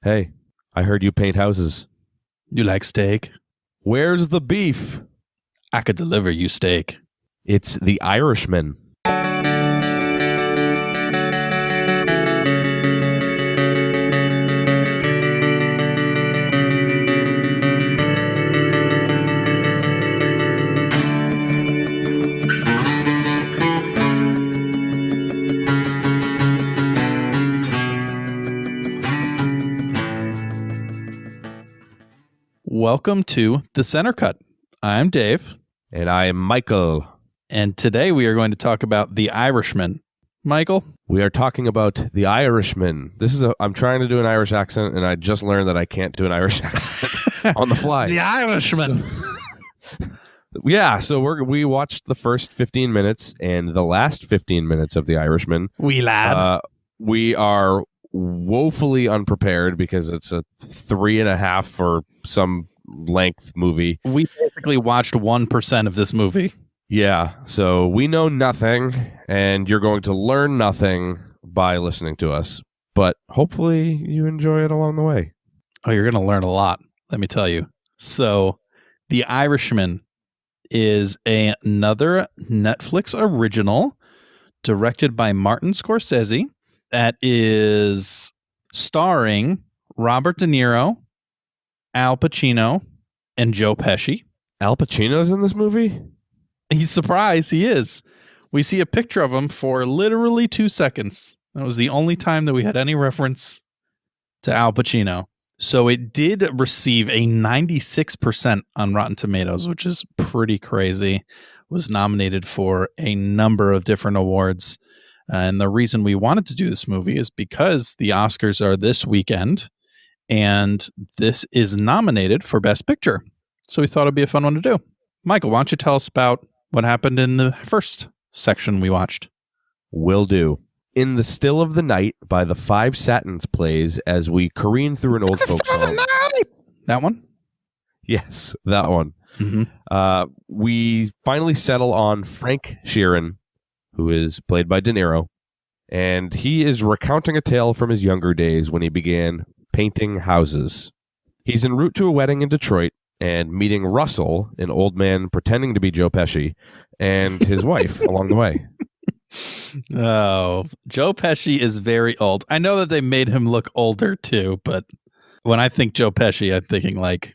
Hey, I heard you paint houses. You like steak? Where's the beef? I could deliver you steak. It's the Irishman. Welcome to The Center Cut. I'm Dave. And I am Michael. And today we are going to talk about The Irishman. Michael? We are talking about The Irishman. I'm trying to do an Irish accent, and I just learned that I can't do an Irish accent on the fly. The Irishman. So we watched the first 15 minutes and the last 15 minutes of The Irishman. We lad. We are woefully unprepared because it's a 3.5 or some length movie. We basically watched 1% of this movie. Yeah, so we know nothing, and you're going to learn nothing by listening to us. But hopefully you enjoy it along the way. Oh, you're going to learn a lot, let me tell you. So, The Irishman is another Netflix original directed by Martin Scorsese that is starring Robert De Niro, Al Pacino, and Joe Pesci. Al Pacino's in this movie? He's surprised. He is. We see a picture of him for literally 2 seconds. That was the only time that we had any reference to Al Pacino. So it did receive a 96% on Rotten Tomatoes, which is pretty crazy. It was nominated for a number of different awards. And the reason we wanted to do this movie is because the Oscars are this weekend, and this is nominated for Best Picture. So we thought it'd be a fun one to do. Michael, why don't you tell us about what happened in the first section we watched? Will do. In the Still of the Night by the Five Satins plays as we careen through an old folks home. That one? Yes, that one. Mm-hmm. We finally settle on Frank Sheeran, who is played by De Niro, and he is recounting a tale from his younger days when he began painting houses. He's en route to a wedding in Detroit and meeting Russell, an old man pretending to be Joe Pesci, and his wife along the way. Oh, Joe Pesci is very old. I know that they made him look older too, but when I think Joe Pesci, I'm thinking like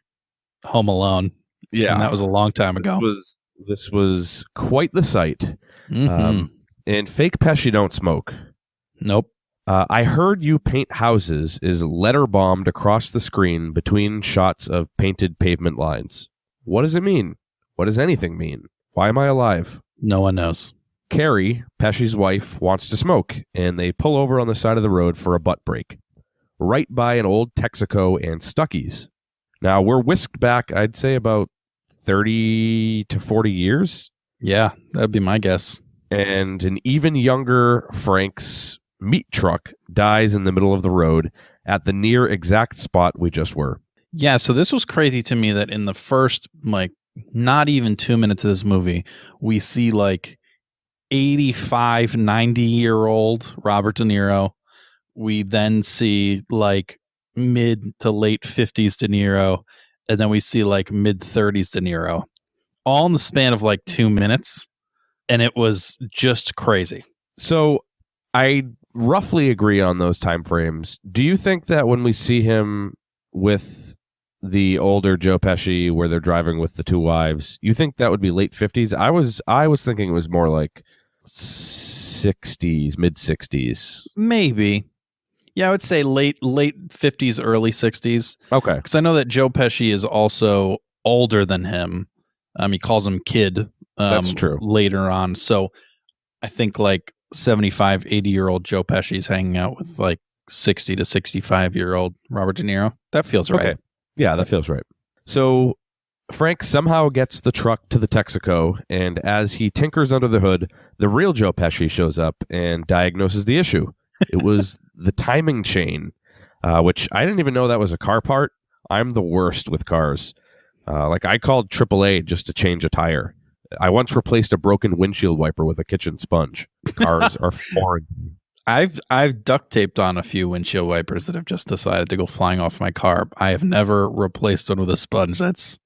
Home Alone. Yeah. And that was a long time ago. This was quite the sight. Mm-hmm. And fake Pesci don't smoke. Nope. I heard you paint houses is letter bombed across the screen between shots of painted pavement lines. What does it mean? What does anything mean? Why am I alive? No one knows. Carrie, Pesci's wife, wants to smoke, and they pull over on the side of the road for a butt break, right by an old Texaco and Stuckey's. Now, we're whisked back, I'd say, about 30 to 40 years. Yeah, that'd be my guess. And an even younger Frank's meat truck dies in the middle of the road at the near exact spot we just were. Yeah, so this was crazy to me that in the first, not even 2 minutes of this movie, we see 85, 90-year-old Robert De Niro. We then see mid to late 50s De Niro, and then we see mid 30s De Niro, all in the span of 2 minutes, and it was just crazy. So I roughly agree on those time frames. Do you think that when we see him with the older Joe Pesci where they're driving with the two wives, you think that would be late 50s? I was thinking it was more like 60s, mid 60s. Maybe. Yeah, I would say late 50s, early 60s. Okay. Because I know that Joe Pesci is also older than him. He calls him kid. That's true. Later on. So I think 75, 80-year-old Joe Pesci is hanging out with 60 to 65-year-old Robert De Niro. That feels right. Okay. Yeah, that feels right. So Frank somehow gets the truck to the Texaco, and as he tinkers under the hood, the real Joe Pesci shows up and diagnoses the issue. It was the timing chain, which I didn't even know that was a car part. I'm the worst with cars. I called AAA just to change a tire. I once replaced a broken windshield wiper with a kitchen sponge. Cars are foreign. I've duct taped on a few windshield wipers that have just decided to go flying off my car. I have never replaced one with a sponge. That's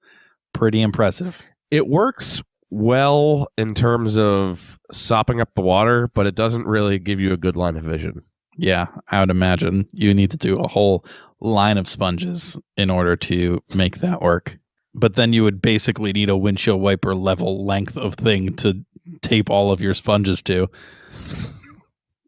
pretty impressive. It works well in terms of sopping up the water, but it doesn't really give you a good line of vision. Yeah, I would imagine you need to do a whole line of sponges in order to make that work. But then you would basically need a windshield wiper level length of thing to tape all of your sponges to.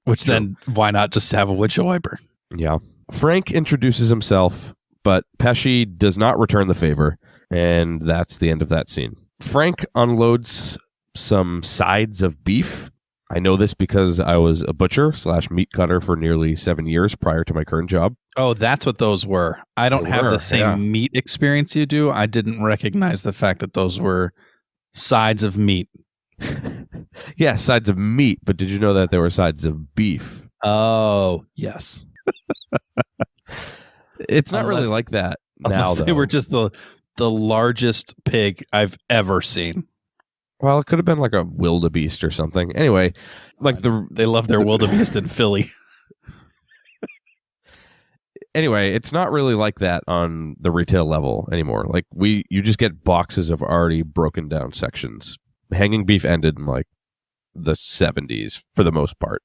Which True. then, why not just have a windshield wiper? Yeah. Frank introduces himself, but Pesci does not return the favor, and that's the end of that scene. Frank unloads some sides of beef. I know this because I was a butcher / meat cutter for nearly 7 years prior to my current job. Oh, that's what those were. I don't have the same meat experience you do. I didn't recognize the fact that those were sides of meat. Yeah, sides of meat, but did you know that there were sides of beef? Oh, yes. It's not really like that now, though. They were just the largest pig I've ever seen. Well, it could have been like a wildebeest or something. Anyway, like they love their wildebeest in Philly. Anyway, it's not really like that on the retail level anymore. Like you just get boxes of already broken down sections. Hanging beef ended in like the 70s for the most part.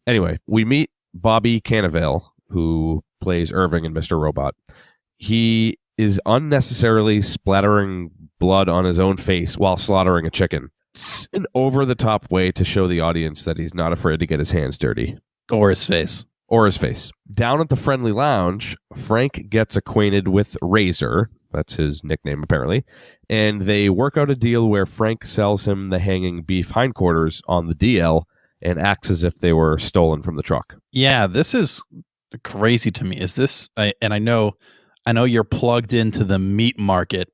Anyway, we meet Bobby Cannavale, who plays Irving in Mr. Robot. He is unnecessarily splattering blood on his own face while slaughtering a chicken. It's an over-the-top way to show the audience that he's not afraid to get his hands dirty. Or his face. Down at the Friendly Lounge, Frank gets acquainted with Razor. That's his nickname, apparently. And they work out a deal where Frank sells him the hanging beef hindquarters on the DL and acts as if they were stolen from the truck. Yeah, this is crazy to me. Is this... and I know you're plugged into the meat market.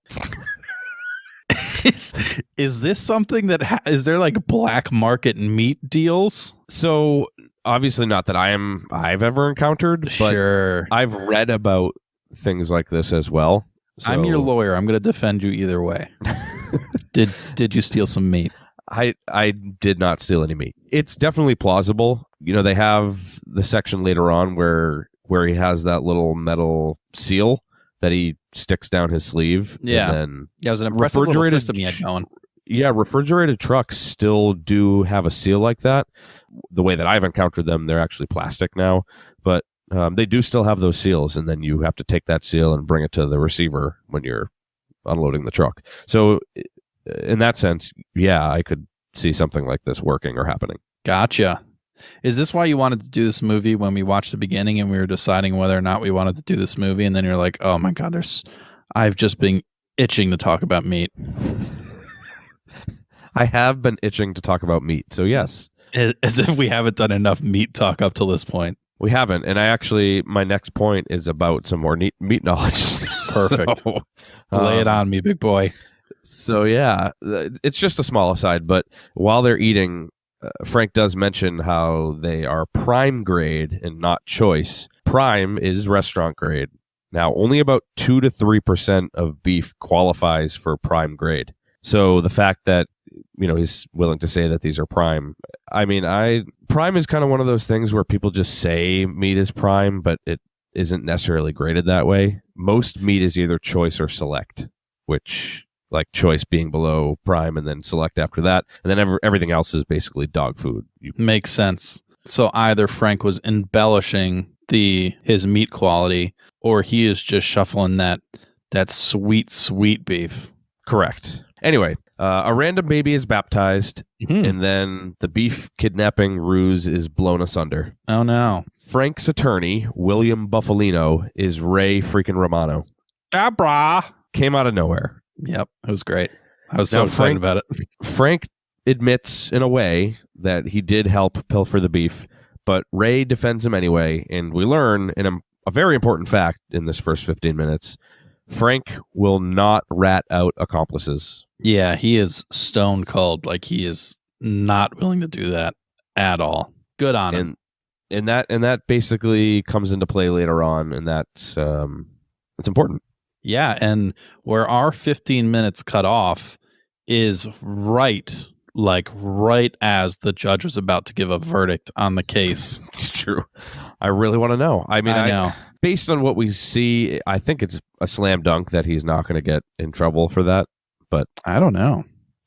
Is this something that is there like black market meat deals? So obviously not that I've ever encountered, but sure. I've read about things like this as well. So, I'm your lawyer. I'm going to defend you either way. Did you steal some meat? I did not steal any meat. It's definitely plausible. You know, they have the section later on where he has that little metal seal that he sticks down his sleeve. Yeah. And then it was an impressive little system he had going. Yeah, refrigerated trucks still do have a seal like that. The way that I've encountered them, they're actually plastic now. But they do still have those seals, and then you have to take that seal and bring it to the receiver when you're unloading the truck. So in that sense, yeah, I could see something like this working or happening. Gotcha. Is this why you wanted to do this movie when we watched the beginning and we were deciding whether or not we wanted to do this movie? And then you're like, oh my God, I've just been itching to talk about meat. I have been itching to talk about meat. So yes. As if we haven't done enough meat talk up till this point. We haven't. And my next point is about some more meat knowledge. Perfect. So, lay it on me, big boy. So yeah, it's just a small aside, but while they're eating, Frank does mention how they are prime grade and not choice. Prime is restaurant grade. Now, only about 2 to 3% of beef qualifies for prime grade. So the fact that, you know, he's willing to say that these are prime. I mean, prime is kind of one of those things where people just say meat is prime, but it isn't necessarily graded that way. Most meat is either choice or select, which, like, choice being below prime and then select after that. And then everything else is basically dog food. Makes sense. So either Frank was embellishing his meat quality, or he is just shuffling that sweet beef. Correct. Anyway, a random baby is baptized, and then the beef kidnapping ruse is blown asunder. Oh, no. Frank's attorney, William Buffalino, is Ray freaking Romano. Abra! Came out of nowhere. Yep, it was great. I was so excited about it. Frank admits, in a way, that he did help pilfer the beef, but Ray defends him anyway, and we learn, in a very important fact in this first 15 minutes, Frank will not rat out accomplices. Yeah, he is stone cold. Like, he is not willing to do that at all. Good on him. And that basically comes into play later on, and that's it's important. Yeah, and where our 15 minutes cut off is right like right as the judge was about to give a verdict on the case. It's true. I really want to know. I mean, I know. based on what we see, I think it's a slam dunk that he's not going to get in trouble for that. But I don't know.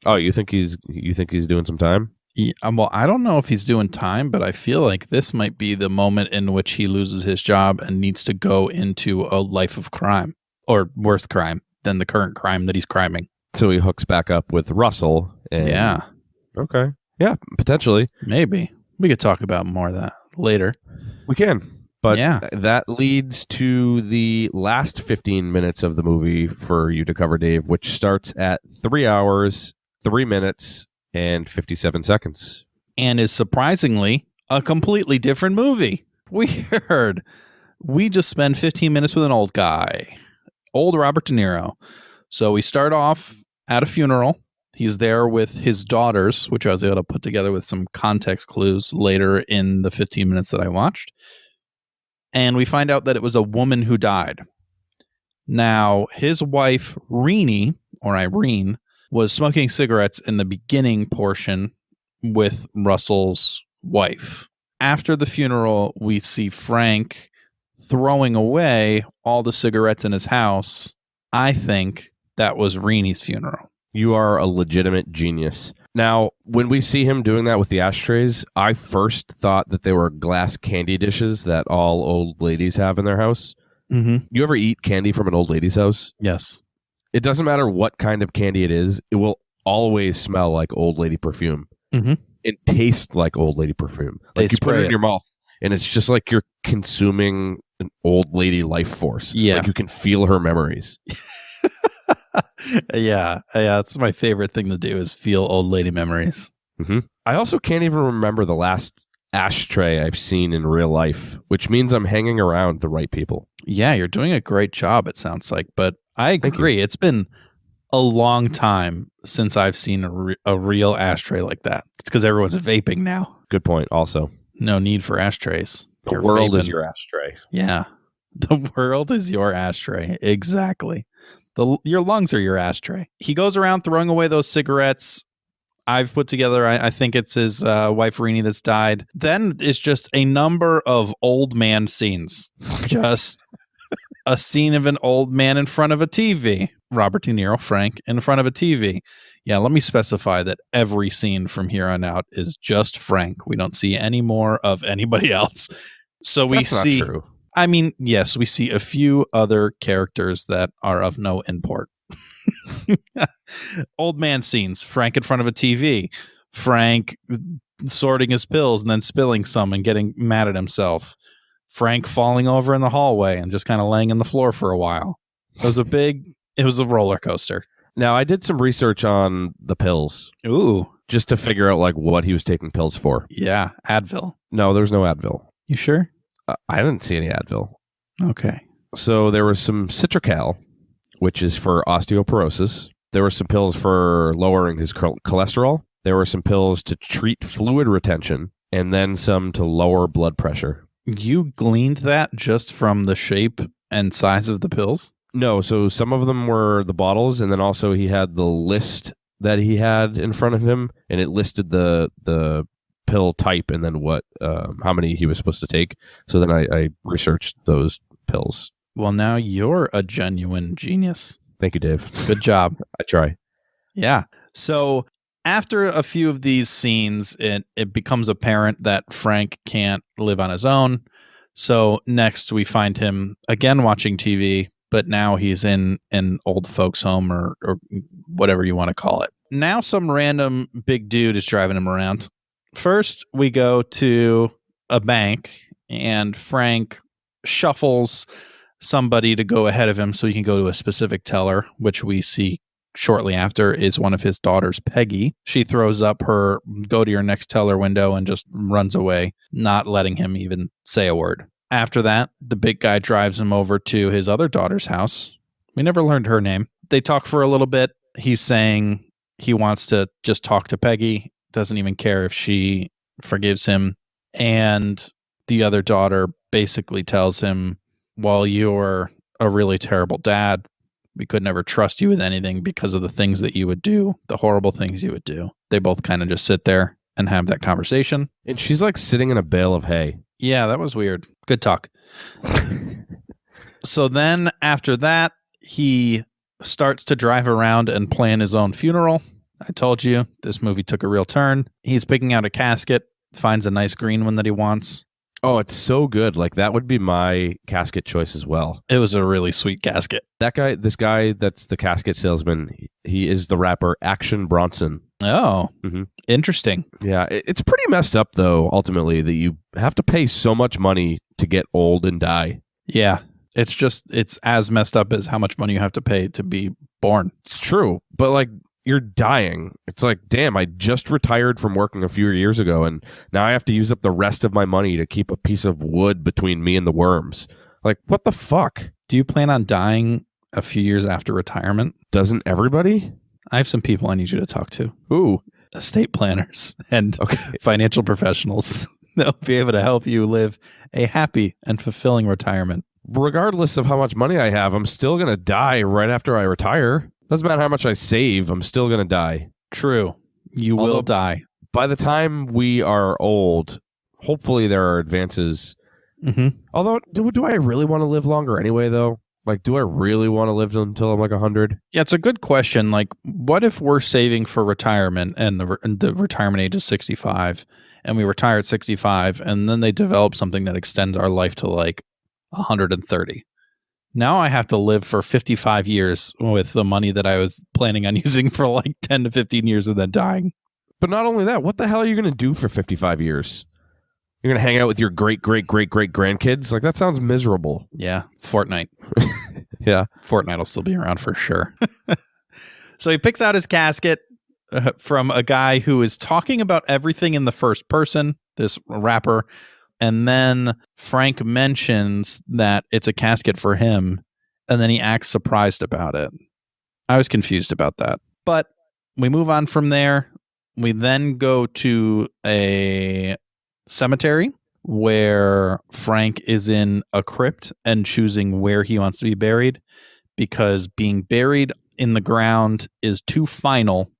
oh, you think he's doing some time? Yeah, well, I don't know if he's doing time, but I feel like this might be the moment in which he loses his job and needs to go into a life of crime, or worse crime than the current crime that he's criming. So he hooks back up with Russell. And, Yeah. Okay. Yeah, potentially. Maybe. We could talk about more of that later. We can. But Yeah. that leads to the last 15 minutes of the movie for you to cover, Dave, which starts at 3 hours, 3 minutes, and 57 seconds. And is surprisingly a completely different movie. Weird. We just spend 15 minutes with an old guy. Old Robert De Niro. So we start off at a funeral. He's there with his daughters, which I was able to put together with some context clues later in the 15 minutes that I watched. And we find out that it was a woman who died. Now, his wife, Irene, was smoking cigarettes in the beginning portion with Russell's wife. After the funeral, we see Frank throwing away all the cigarettes in his house. I think that was Irene's funeral. You are a legitimate genius. Now, when we see him doing that with the ashtrays, I first thought that they were glass candy dishes that all old ladies have in their house. Mm-hmm. You ever eat candy from an old lady's house? Yes. It doesn't matter what kind of candy it is. It will always smell like old lady perfume. Mm-hmm. It tastes like old lady perfume. They Like you put spray it it. in your mouth, and it's just like you're consuming an old lady life force. Yeah. Like you can feel her memories. Yeah. That's my favorite thing to do is feel old lady memories. Mm-hmm. I also can't even remember the last ashtray I've seen in real life, which means I'm hanging around the right people. Yeah, you're doing a great job, it sounds like. But I Thank you. agree. It's been a long time since I've seen a real ashtray like that. It's because everyone's vaping now. Good point. Also, No need for ashtrays. the You're world vaping. is your ashtray. Yeah. The world is your ashtray. Exactly. Your lungs are your ashtray. He goes around throwing away those cigarettes. I've put together, I think it's his wife, Irene, that's died. Then it's just a number of old man scenes. Just a scene of an old man in front of a TV. Robert De Niro, Frank, in front of a TV. Yeah, let me specify that every scene from here on out is just Frank. We don't see any more of anybody else. So we That's see... not true. I mean, yes, we see a few other characters that are of no import. Old man scenes. Frank in front of a TV. Frank sorting his pills and then spilling some and getting mad at himself. Frank falling over in the hallway and just kind of laying on the floor for a while. It was a roller coaster. Now, I did some research on the pills Ooh. just to figure out like what he was taking pills for. Yeah. Advil. No, there's no Advil. You sure? I didn't see any Advil. Okay. So there was some Citracal, which is for osteoporosis. There were some pills for lowering his cholesterol. There were some pills to treat fluid retention, and then some to lower blood pressure. You gleaned that just from the shape and size of the pills? No, so some of them were the bottles, and then also he had the list that he had in front of him, and it listed the pill type and then what how many he was supposed to take. So then I researched those pills. Well, now you're a genuine genius. Thank you, Dave. Good job. I try. Yeah. So after a few of these scenes, it becomes apparent that Frank can't live on his own. So next we find him again watching TV, but now he's in an old folks home or whatever you want to call it. Now some random big dude is driving him around. First, we go to a bank and Frank shuffles somebody to go ahead of him so he can go to a specific teller, which we see shortly after is one of his daughters, Peggy. She throws up her go to your next teller window and just runs away, not letting him even say a word. After that, the big guy drives him over to his other daughter's house. We never learned her name. They talk for a little bit. He's saying he wants to just talk to Peggy, doesn't even care if she forgives him. And the other daughter basically tells him, well, you're a really terrible dad. We could never trust you with anything because of the things that you would do, the horrible things you would do. They both kind of just sit there and have that conversation. And she's like sitting in a bale of hay. Yeah, that was weird. Good talk. So then after that, he starts to drive around and plan his own funeral. I told you, this movie took a real turn. He's picking out a casket, finds a nice green one that he wants. Oh, it's so good. Like, that would be my casket choice as well. It was a really sweet casket. This guy that's the casket salesman, he is the rapper Action Bronson. Oh, Interesting. Yeah, it's pretty messed up, though, ultimately, that you have to pay so much money to get old and die. Yeah, it's as messed up as how much money you have to pay to be born. It's true, but like, you're dying. It's like, damn, I just retired from working a few years ago, and now I have to use up the rest of my money to keep a piece of wood between me and the worms. Like, what the fuck? Do you plan on dying a few years after retirement? Doesn't everybody? I have some people I need you to talk to. Ooh. Estate planners and financial professionals. They'll be able to help you live a happy and fulfilling retirement. Regardless of how much money I have, I'm still going to die right after I retire. Doesn't matter how much I save, I'm still going to die. True. You will die. By the time we are old, hopefully there are advances. Although, do I really want to live longer anyway, though? Like, do I really want to live until I'm like 100? Yeah, it's a good question. Like, what if we're saving for retirement and the retirement age is 65 and we retire at 65 and then they develop something that extends our life to like 130? Now I have to live for 55 years with the money that I was planning on using for like 10 to 15 years and then dying. But not only that, what the hell are you going to do for 55 years? You're going to hang out with your great-great-great-great-grandkids? Like, that sounds miserable. Yeah, Fortnite. Yeah. Fortnite will still be around for sure. So he picks out his casket from a guy who is talking about everything in the first person, this rapper. And then Frank mentions that it's a casket for him. And then he acts surprised about it. I was confused about that. But we move on from there. We then go to a cemetery where Frank is in a crypt and choosing where he wants to be buried, because being buried in the ground is too final.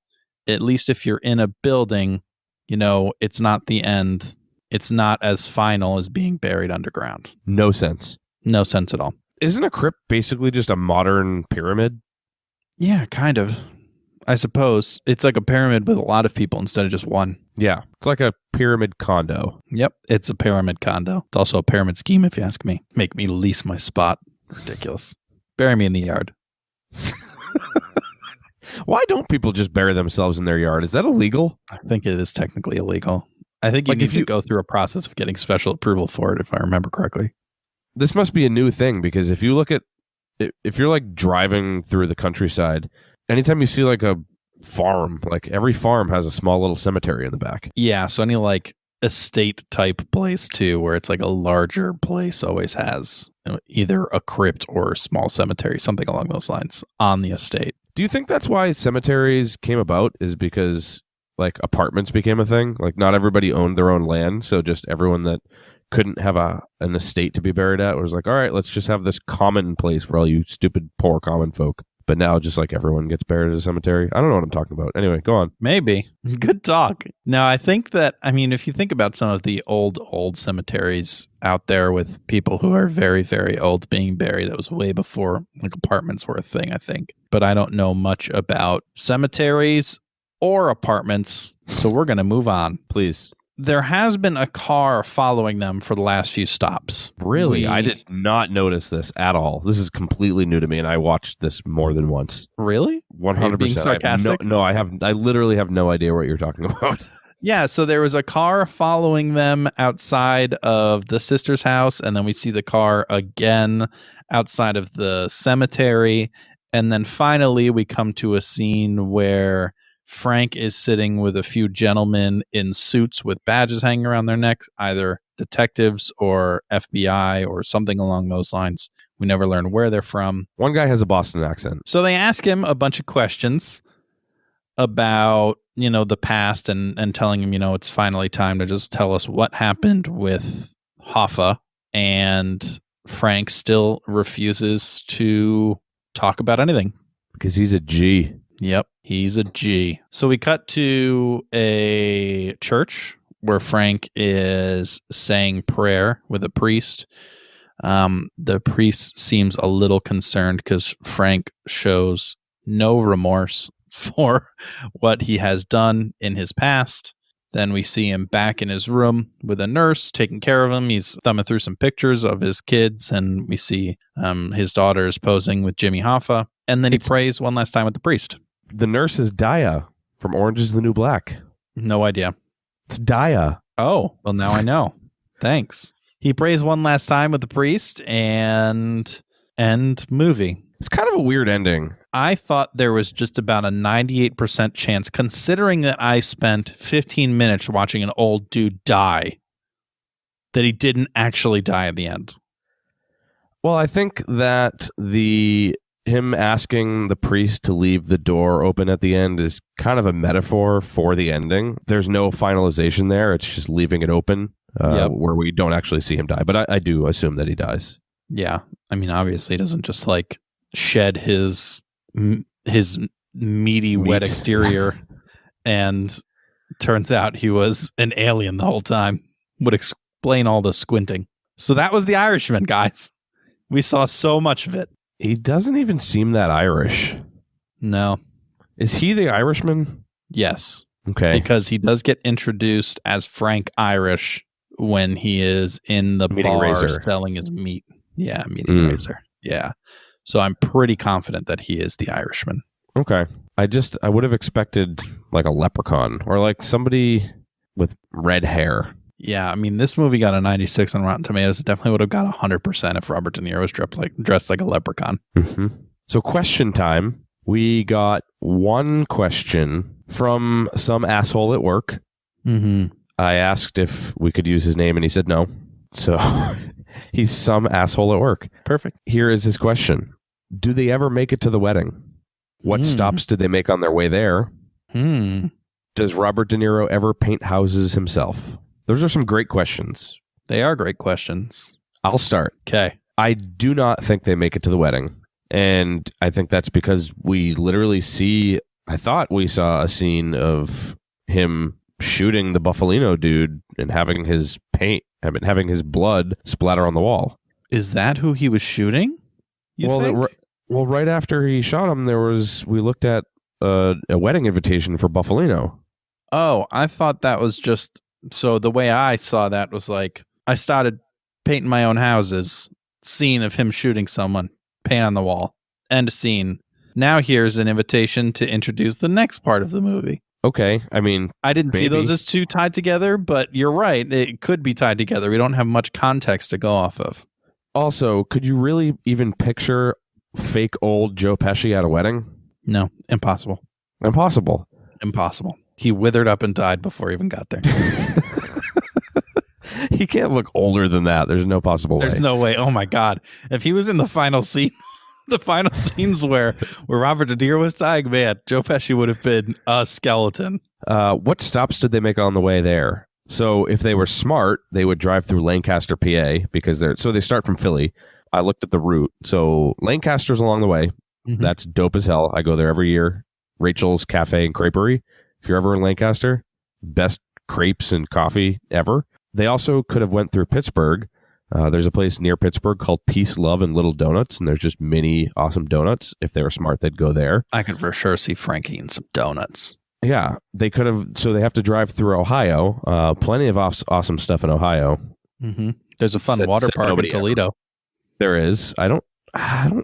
At least if you're in a building, it's not the end. It's not as final as being buried underground. No sense. No sense at all. Isn't a crypt basically just a modern pyramid? Yeah, kind of. I suppose it's like a pyramid with a lot of people instead of just one. Yeah, it's like a pyramid condo. Yep, it's a pyramid condo. It's also a pyramid scheme, if you ask me. Make me lease my spot. Ridiculous. Bury me in the yard. Why don't people just bury themselves in their yard? Is that illegal? I think it is technically illegal. I think you need to go through a process of getting special approval for it, if I remember correctly. This must be a new thing, because if you look at, if you're like driving through the countryside, anytime you see like a farm, like every farm has a small little cemetery in the back. Yeah, so any like estate type place too, where it's like a larger place always has either a crypt or a small cemetery, something along those lines on the estate. Do you think that's why cemeteries came about, is because like apartments became a thing? Like not everybody owned their own land, so just everyone that couldn't have an estate to be buried at was like, all right, let's just have this common place for all you stupid poor common folk. But now just like everyone gets buried at a cemetery. I don't know what I'm talking about. Anyway, go on. Maybe. Good talk. No, I think that, if you think about some of the old cemeteries out there with people who are very, very old being buried, that was way before like apartments were a thing, I think. But I don't know much about cemeteries or apartments, so we're going to move on. Please. There has been a car following them for the last few stops. Really? I did not notice this at all. This is completely new to me, and I watched this more than once. Really? 100%. Being sarcastic? I literally have no idea what you're talking about. Yeah, so there was a car following them outside of the sister's house, and then we see the car again outside of the cemetery, and then finally we come to a scene where Frank is sitting with a few gentlemen in suits with badges hanging around their necks, either detectives or FBI or something along those lines. We never learn where they're from. One guy has a Boston accent. So they ask him a bunch of questions about, the past and telling him, it's finally time to just tell us what happened with Hoffa. And Frank still refuses to talk about anything. Because he's a G. Yep, he's a G. So we cut to a church where Frank is saying prayer with a priest. The priest seems a little concerned because Frank shows no remorse for what he has done in his past. Then we see him back in his room with a nurse taking care of him. He's thumbing through some pictures of his kids, and we see his daughters posing with Jimmy Hoffa. And then he prays one last time with the priest. The nurse is Daya from Orange is the New Black. No idea. It's Daya. Oh, well, now I know. Thanks. He prays one last time with the priest and end movie. It's kind of a weird ending. I thought there was just about a 98% chance, considering that I spent 15 minutes watching an old dude die, that he didn't actually die at the end. Well, I think that him asking the priest to leave the door open at the end is kind of a metaphor for the ending. There's no finalization there. It's just leaving it open where we don't actually see him die. But I do assume that he dies. Yeah. I mean, obviously he doesn't just like shed his meaty, wet exterior and turns out he was an alien the whole time. Would explain all the squinting. So that was The Irishman, guys. We saw so much of it. He doesn't even seem that Irish. No. Is he the Irishman? Yes. Okay. Because he does get introduced as Frank Irish when he is in the Meeting bar Razor. selling his meat. Yeah, Meeting Razor. Yeah. So I'm pretty confident that he is the Irishman. Okay. I would have expected like a leprechaun or like somebody with red hair. Yeah, I mean, this movie got a 96 on Rotten Tomatoes. It definitely would have got 100% if Robert De Niro was dressed like a leprechaun. Mm-hmm. So question time. We got one question from some asshole at work. Mm-hmm. I asked if we could use his name and he said no. So he's some asshole at work. Perfect. Here is his question. Do they ever make it to the wedding? What stops did they make on their way there? Does Robert De Niro ever paint houses himself? Those are some great questions. They are great questions. I'll start. Okay. I do not think they make it to the wedding. And I think that's because we literally I thought we saw a scene of him shooting the Buffalino dude and having his blood splatter on the wall. Is that who he was shooting? Well, right after he shot him, we looked at a wedding invitation for Buffalino. Oh, I thought that was just... So the way I saw that was like, I started painting my own houses, scene of him shooting someone, paint on the wall, end scene. Now here's an invitation to introduce the next part of the movie. Okay, I mean... I didn't see those as two tied together, but you're right. It could be tied together. We don't have much context to go off of. Also, could you really even picture fake old Joe Pesci at a wedding? No, impossible. Impossible. He withered up and died before he even got there. He can't look older than that. There's no possible way. There's no way. Oh my God. If he was in the final scene, the final scenes where Robert De Niro was dying, man, Joe Pesci would have been a skeleton. What stops did they make on the way there? So if they were smart, they would drive through Lancaster, PA, because they start from Philly. I looked at the route. So Lancaster's along the way. Mm-hmm. That's dope as hell. I go there every year. Rachel's Cafe and Creperie. If you're ever in Lancaster, best crepes and coffee ever. They also could have went through Pittsburgh. There's a place near Pittsburgh called Peace, Love, and Little Donuts, and there's just many awesome donuts. If they were smart, they'd go there. I could for sure see Frankie eating some donuts. Yeah, they could have. So they have to drive through Ohio. Plenty of awesome stuff in Ohio. Mm-hmm. There's a fun water park in Toledo. Ever. There is. I don't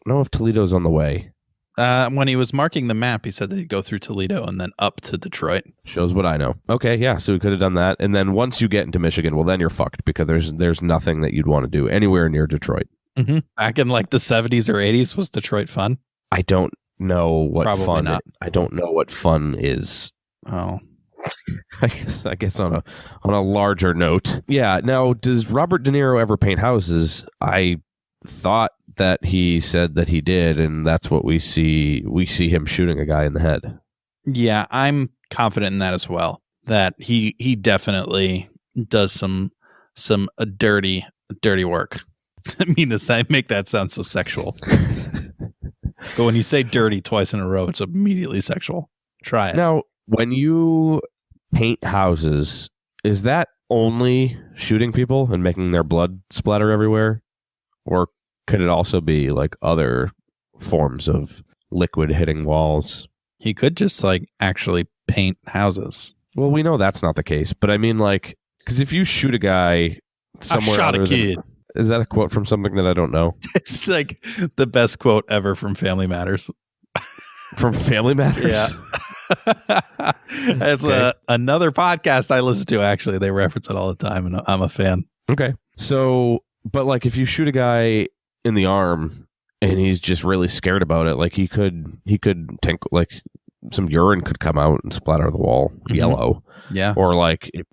know if Toledo's on the way. When he was marking the map, he said that he'd go through Toledo and then up to Detroit. Shows what I know. Okay, yeah, so we could have done that. And then once you get into Michigan, well, then you're fucked because there's nothing that you'd want to do anywhere near Detroit. Mm-hmm. Back in like the 70s or 80s, was Detroit fun? I don't know what Probably fun. Not. I don't know what fun is. Oh, I guess on a larger note. Yeah. Now, does Robert De Niro ever paint houses? I thought that he said that he did, and that's what we see. We see him shooting a guy in the head. Yeah, I'm confident in that as well. That he definitely does some dirty work. I mean, I make that sound so sexual. But when you say dirty twice in a row, it's immediately sexual. Try it. Now, when you paint houses, is that only shooting people and making their blood splatter everywhere? Or could it also be like other forms of liquid hitting walls? He could just like actually paint houses. Well, we know that's not the case, but I mean, like, because if you shoot a guy somewhere, I shot a kid. Is that a quote from something that I don't know? It's like the best quote ever from Family Matters. From Family Matters? Yeah. It's another podcast I listen to, actually. They reference it all the time, and I'm a fan. Okay. So, but like if you shoot a guy in the arm and he's just really scared about it, like he could like some urine could come out and splatter the wall yellow. Yeah. Or like, it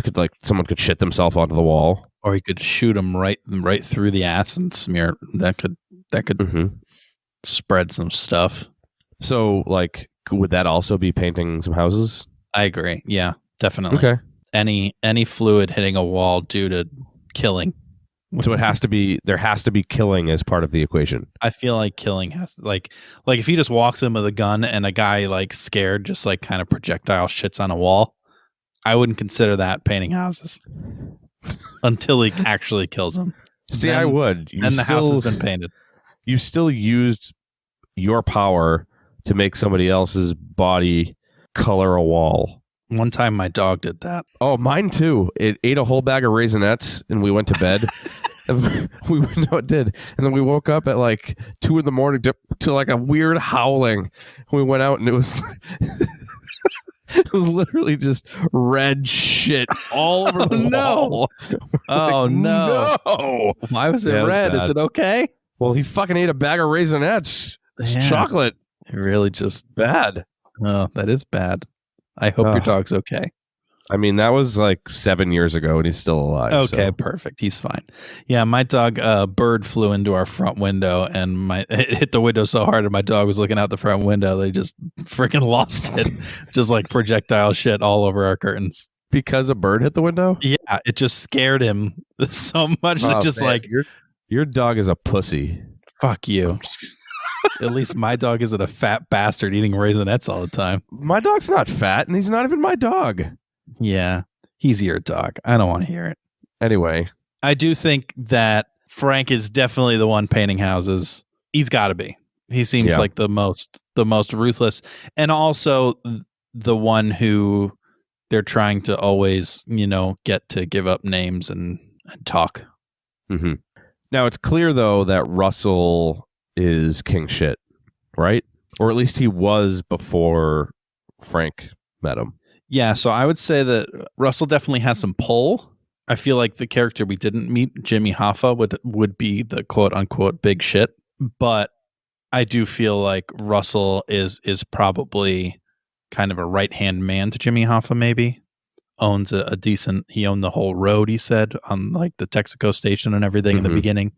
could like someone could shit themselves onto the wall. Or he could shoot him right through the ass and smear. That could spread some stuff. So, like, would that also be painting some houses? I agree. Yeah, definitely. Okay. Any fluid hitting a wall due to killing. So there has to be killing as part of the equation. I feel like killing has to, like if he just walks in with a gun and a guy like scared just like kind of projectile shits on a wall, I wouldn't consider that painting houses until he actually kills him. See, I would. And the house has been painted. You still used your power to make somebody else's body color a wall. One time my dog did that. Oh, mine too. It ate a whole bag of Raisinets and we went to bed. And we no, it did. And then we woke up at like 2 a.m. to like a weird howling. We went out and it was it was literally just red shit all over the wall. Oh, no. No. Why was it red? Is it okay? Well, he fucking ate a bag of Raisinets. It's chocolate. Really just bad. Oh, that is bad. I hope your dog's okay. I mean, that was like 7 years ago and he's still alive. Okay, so. Perfect. He's fine. Yeah, my dog, bird flew into our front window and it hit the window so hard and my dog was looking out the front window. They just freaking lost it. Just like projectile shit all over our curtains. Because a bird hit the window? Yeah, it just scared him so much that just man, like... Your dog is a pussy. Fuck you. At least my dog isn't a fat bastard eating Raisinets all the time. My dog's not fat, and he's not even my dog. Yeah, he's your dog. I don't want to hear it. Anyway. I do think that Frank is definitely the one painting houses. He's got to be. He seems like the most ruthless. And also the one who they're trying to always, get to give up names and talk. Mm-hmm. Now, it's clear, though, that Russell is king shit, right? Or at least he was before Frank met him. Yeah, so I would say that Russell definitely has some pull. I feel like the character we didn't meet, Jimmy Hoffa, would be the quote-unquote big shit. But I do feel like Russell is probably kind of a right-hand man to Jimmy Hoffa, maybe. Owns a decent... He owned the whole road, he said, on like the Texaco station and everything in the beginning.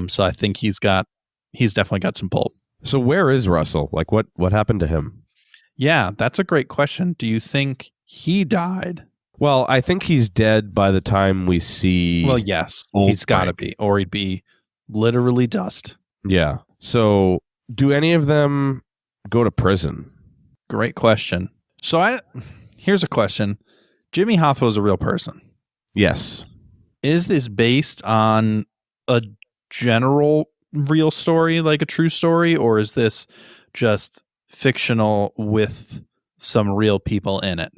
So I think he's definitely got some pull. So where is Russell? Like what happened to him? Yeah, that's a great question. Do you think he died? Well, I think he's dead by the time we see... Well, yes, he's got to be, or he'd be literally dust. Yeah. So do any of them go to prison? Great question. So here's a question. Jimmy Hoffa was a real person. Yes. Is this based on a general real story, like a true story, or is this just fictional with some real people in it?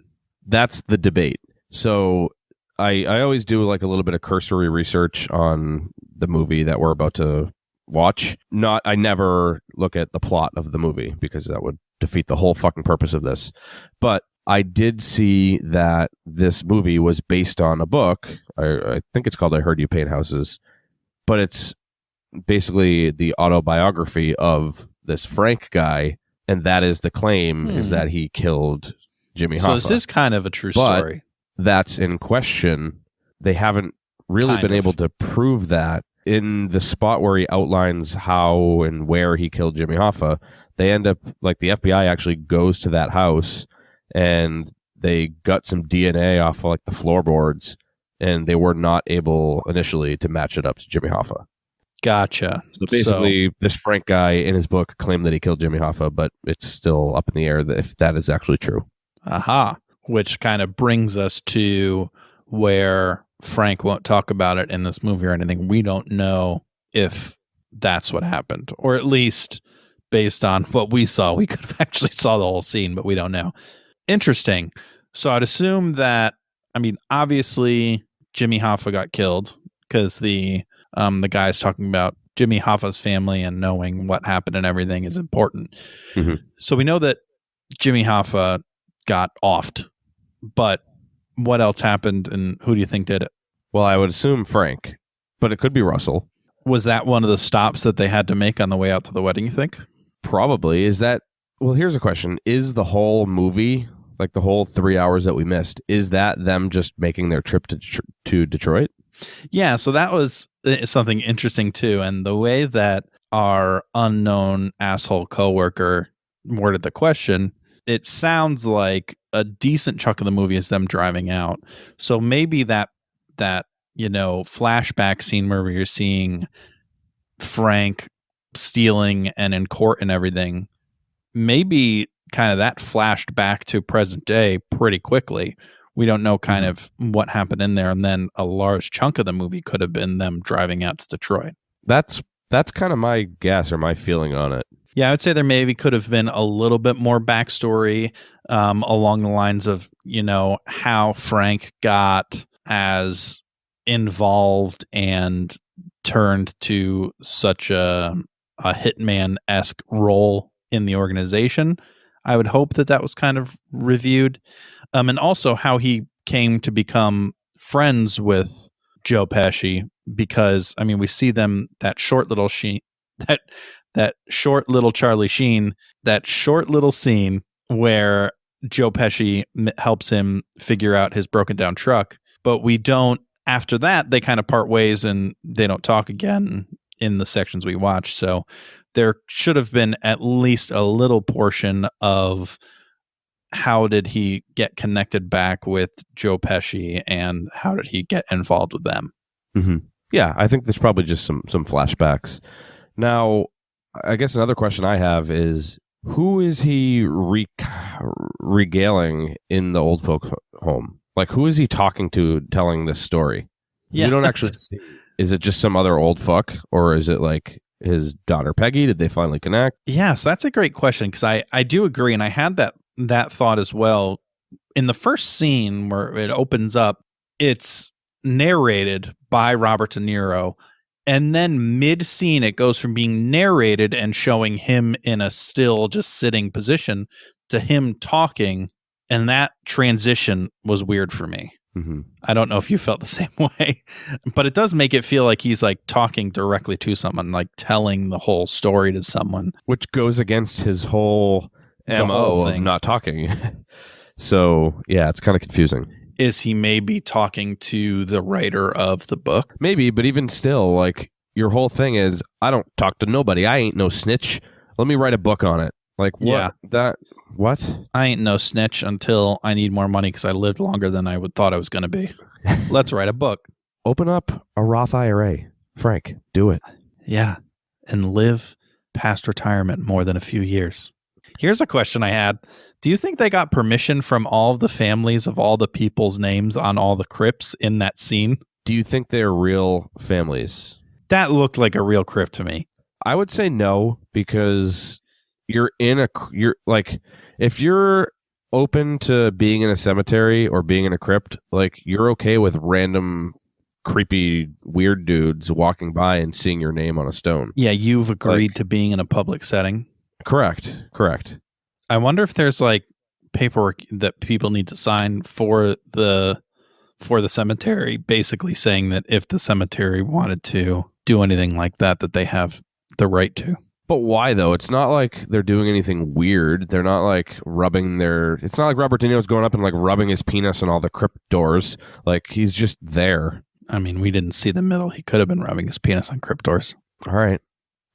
That's the debate. So I always do like a little bit of cursory research on the movie that we're about to watch. I never look at the plot of the movie because that would defeat the whole fucking purpose of this. But I did see that this movie was based on a book. I think it's called I Heard You Paint Houses, but it's basically the autobiography of this Frank guy, and that is the claim is that he killed Jimmy Hoffa. So this is kind of a true story. That's in question. They haven't really been able to prove that. In the spot where he outlines how and where he killed Jimmy Hoffa, they end up, like, the FBI actually goes to that house and they got some DNA off of, like, the floorboards, and they were not able initially to match it up to Jimmy Hoffa. Gotcha. So basically, this Frank guy in his book claimed that he killed Jimmy Hoffa, but it's still up in the air if that is actually true. Aha. Which kind of brings us to where Frank won't talk about it in this movie or anything. We don't know if that's what happened, or at least based on what we saw, we could have actually saw the whole scene, but we don't know. Interesting. So I'd assume that, I mean, obviously Jimmy Hoffa got killed because the guy's talking about Jimmy Hoffa's family and knowing what happened and everything is important. Mm-hmm. So we know that Jimmy Hoffa got offed, but what else happened and who do you think did it? Well, I would assume Frank, but it could be Russell. Was that one of the stops that they had to make on the way out to the wedding, you think? Probably. Is that, well, here's a question. Is the whole movie, like the whole 3 hours that we missed, is that them just making their trip to Detroit? Yeah, so that was something interesting too. And the way that our unknown asshole coworker worded the question, it sounds like a decent chunk of the movie is them driving out. So maybe that flashback scene where you're seeing Frank stealing and in court and everything, maybe kind of that flashed back to present day pretty quickly. We don't know kind of what happened in there, and then a large chunk of the movie could have been them driving out to Detroit. That's kind of my guess or my feeling on it. Yeah, I would say there maybe could have been a little bit more backstory along the lines of, how Frank got as involved and turned to such a hitman-esque role in the organization. I would hope that was kind of reviewed. And also how he came to become friends with Joe Pesci, because, I mean, we see them, that short little Charlie Sheen, that short little scene where Joe Pesci helps him figure out his broken down truck. But we don't, after that, they kind of part ways and they don't talk again in the sections we watch. So there should have been at least a little portion of how did he get connected back with Joe Pesci and how did he get involved with them? Mm-hmm. Yeah, I think there's probably just some flashbacks. Now, I guess another question I have is, who is he regaling in the old folk home? Like, who is he talking to telling this story? Yeah, we don't actually see. Is it just some other old fuck, or is it like his daughter Peggy? Did they finally connect? Yeah, so that's a great question, because I do agree, and I had that thought as well. In the first scene where it opens up, it's narrated by Robert De Niro, and then mid-scene it goes from being narrated and showing him in a still just sitting position to him talking, and that transition was weird for me. Mm-hmm. I don't know if you felt the same way, but it does make it feel like he's like talking directly to someone, like telling the whole story to someone, which goes against his whole MO of not talking. So yeah, it's kind of confusing. Is he maybe talking to the writer of the book? Maybe, but even still, like, your whole thing is, I don't talk to nobody. I ain't no snitch. Let me write a book on it. Like, what? Yeah. What? I ain't no snitch until I need more money because I lived longer than I thought I was going to be. Let's write a book. Open up a Roth IRA. Frank, do it. Yeah. And live past retirement more than a few years. Here's a question I had. Do you think they got permission from all of the families of all the people's names on all the crypts in that scene? Do you think they're real families? That looked like a real crypt to me. I would say no, because you're like, if you're open to being in a cemetery or being in a crypt, like, you're okay with random creepy weird dudes walking by and seeing your name on a stone. Yeah, you've agreed to being in a public setting. Correct. I wonder if there's like paperwork that people need to sign for the cemetery, basically saying that if the cemetery wanted to do anything like that, that they have the right to. But why though? It's not like they're doing anything weird. They're not like rubbing it's not like Robert De Niro's going up and like rubbing his penis on all the crypt doors. Like, he's just there. I mean, we didn't see the middle. He could have been rubbing his penis on crypt doors. All right.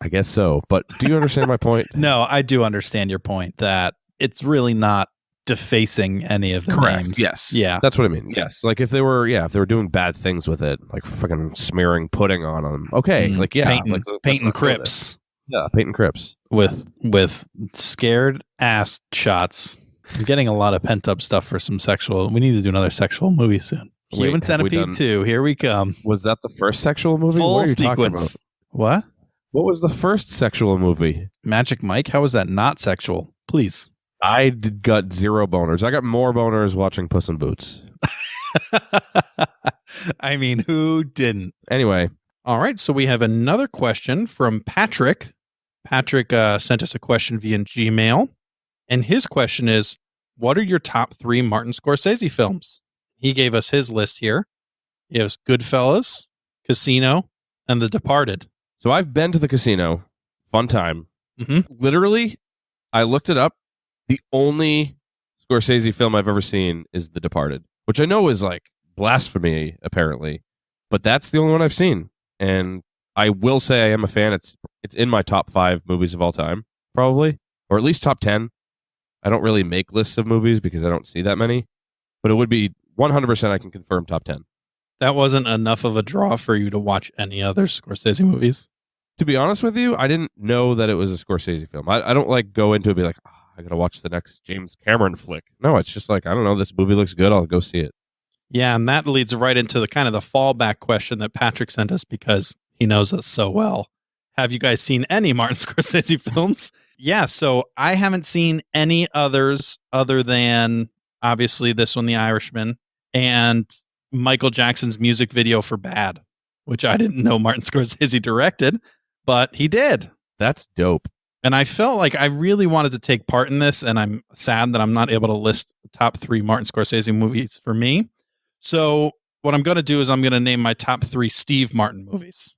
I guess so. But do you understand my point? No, I do understand your point that it's really not defacing any of the Correct. names. Yes. Yeah. That's what I mean. Yes. Like if they were doing bad things with it, like fucking smearing pudding on them. Okay. Like painting, let's painting not go there. Crips. Yeah, painting Crips with scared ass shots. I'm getting a lot of pent up stuff for some sexual. We need to do another sexual movie soon. Wait, Human Centipede 2. Here we come. Was that the first sexual movie? Full What are you sequence. talking about? What? What was the first sexual movie? Magic Mike? How is that not sexual? Please. I got 0 boners. I got more boners watching Puss in Boots. I mean, who didn't? Anyway. All right. So we have another question from Patrick. Patrick sent us a question via Gmail. And his question is, what are your top 3 Martin Scorsese films? He gave us his list here. He has Goodfellas, Casino, and The Departed. So I've been to the Casino. Fun time. Mm-hmm. Literally, I looked it up. The only Scorsese film I've ever seen is The Departed, which I know is like blasphemy, apparently. But that's the only one I've seen. And I will say I am a fan. It's in my top 5 movies of all time, probably. Or at least top 10. I don't really make lists of movies because I don't see that many. But it would be 100% I can confirm top 10. That wasn't enough of a draw for you to watch any other Scorsese movies? To be honest with you, I didn't know that it was a Scorsese film. I don't like go into it and be like, oh, I got to watch the next James Cameron flick. No, it's just like, I don't know, this movie looks good. I'll go see it. Yeah, and that leads right into the kind of the fallback question that Patrick sent us because he knows us so well. Have you guys seen any Martin Scorsese films? Yeah, so I haven't seen any others other than obviously this one, The Irishman, and Michael Jackson's music video for Bad, which I didn't know Martin Scorsese directed, but he did. That's dope. And I felt like I really wanted to take part in this, and I'm sad that I'm not able to list the top 3 Martin Scorsese movies for me. So what I'm going to do is I'm going to name my top 3 Steve Martin movies.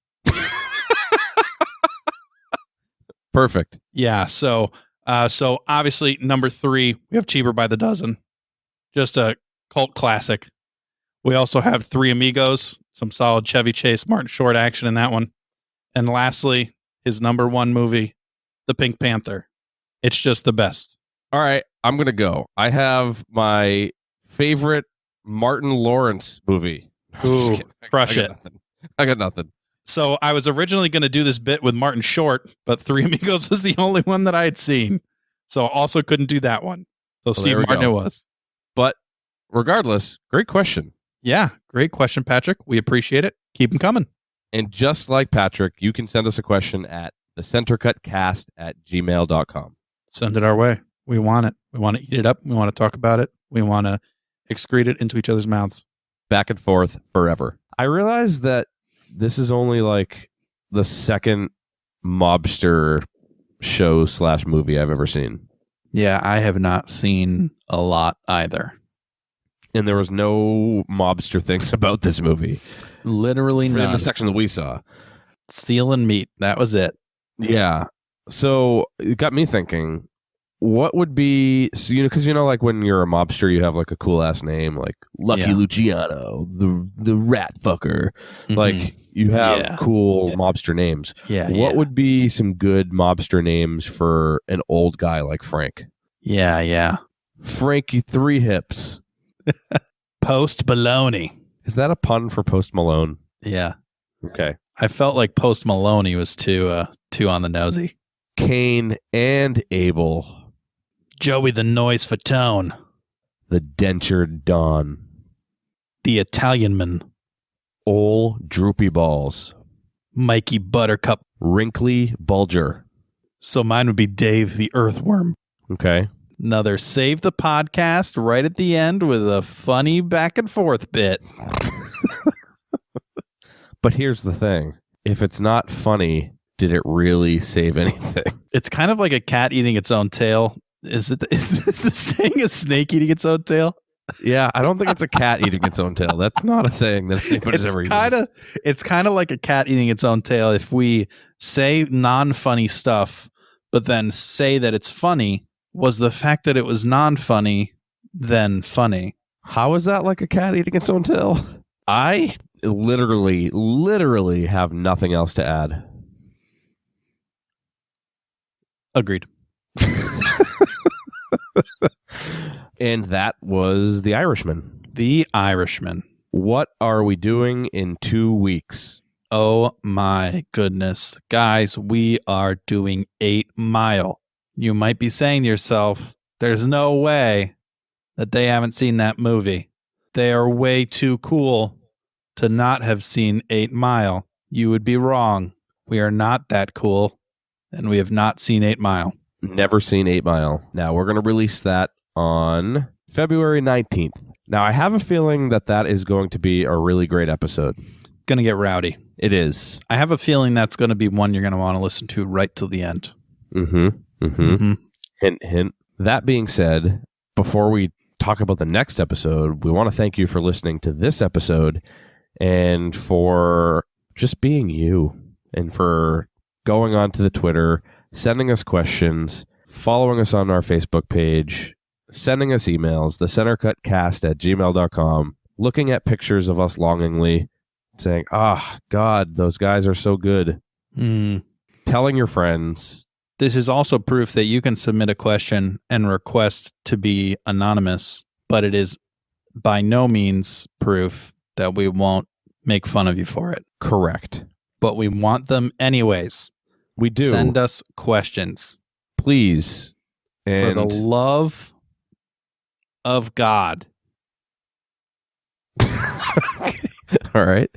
Perfect. Yeah. So obviously number 3, we have Cheaper by the Dozen, just a cult classic. We also have Three Amigos, some solid Chevy Chase, Martin Short action in that one. And lastly, his number 1 movie, The Pink Panther. It's just the best. All right, I'm going to go. I have my favorite Martin Lawrence movie. Ooh, crush it. I got nothing. So I was originally going to do this bit with Martin Short, but Three Amigos was the only one that I had seen. So also couldn't do that one. So Steve Martin it was. But regardless, great question. Yeah, great question, Patrick. We appreciate it. Keep them coming. And just like Patrick, you can send us a question at thecentercutcast@gmail.com. Send it our way. We want it. We want to eat it up. We want to talk about it. We want to excrete it into each other's mouths. Back and forth forever. I realize that this is only like the second mobster show / movie I've ever seen. Yeah, I have not seen a lot either. And there was no mobster things about this movie. Literally none. In the section that we saw. Stealing meat. That was it. Yeah. So it got me thinking, what would be, so, because like when you're a mobster, you have like a cool ass name, like Lucky Luciano, the rat fucker. Mm-hmm. Like you have cool mobster names. Yeah. What would be some good mobster names for an old guy like Frank? Yeah. Frankie Three Hips. Post Baloney. Is that a pun for Post Malone? Yeah. Okay. I felt like Post Maloney was too on the nosy. Cain and Abel. Joey the Noise Fatone. The Dentured Don. The Italianman. Ol' Droopy Balls. Mikey Buttercup. Wrinkly Bulger. So mine would be Dave the Earthworm. Okay. Another save the podcast right at the end with a funny back and forth bit. But here's the thing. If it's not funny, did it really save anything? It's kind of like a cat eating its own tail. Is this the saying a snake eating its own tail? Yeah, I don't think it's a cat eating its own tail. That's not a saying that anybody's ever used. It's kind of like a cat eating its own tail. If we say non-funny stuff, but then say that it's funny, was the fact that it was non-funny then funny? How is that like a cat eating its own tail? I literally have nothing else to add. Agreed. And that was The Irishman. The Irishman. What are we doing in 2 weeks? Oh my goodness. Guys, we are doing 8 Mile. You might be saying to yourself, there's no way that they haven't seen that movie. They are way too cool to not have seen 8 Mile. You would be wrong. We are not that cool, and we have not seen 8 Mile. Never seen 8 Mile. Now, we're going to release that on February 19th. Now, I have a feeling that is going to be a really great episode. Going to get rowdy. It is. I have a feeling that's going to be one you're going to want to listen to right till the end. Hint, hint. That being said, before we talk about the next episode, we want to thank you for listening to this episode and for just being you and for going on to the Twitter, sending us questions, following us on our Facebook page, sending us emails, thecentercutcast@gmail.com, looking at pictures of us longingly, saying, God, those guys are so good. Telling your friends. This is also proof that you can submit a question and request to be anonymous, but it is by no means proof that we won't make fun of you for it. Correct. But we want them anyways. We do. Send us questions. Please. For the love of God. All right.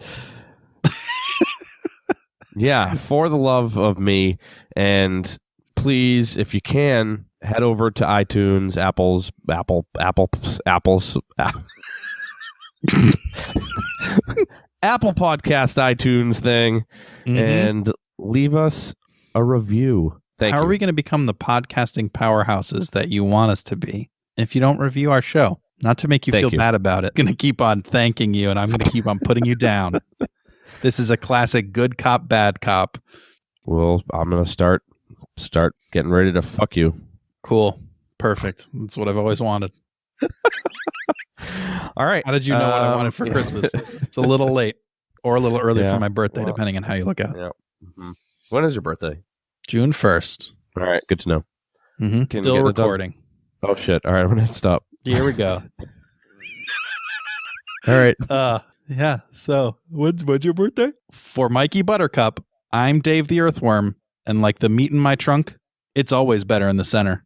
Yeah, for the love of me. And please, if you can, head over to iTunes, Apple's Apple Podcast iTunes thing, and leave us a review. Thank you. How are we going to become the podcasting powerhouses that you want us to be if you don't review our show? Not to make you feel bad about it. I'm going to keep on thanking you, and I'm going to keep on putting you down. This is a classic good cop, bad cop. Well, I'm going to start getting ready to fuck you. Cool. Perfect. That's what I've always wanted. All right. How did you know what I wanted for Christmas? It's a little late or a little early for my birthday, depending on how you look at it. Yeah. When is your birthday? June 1st. All right. Good to know. Still recording. Oh, shit. All right. I'm going to stop. Here we go. All right. Yeah. So when's your birthday? For Mikey Buttercup, I'm Dave the Earthworm, and like the meat in my trunk, it's always better in the center.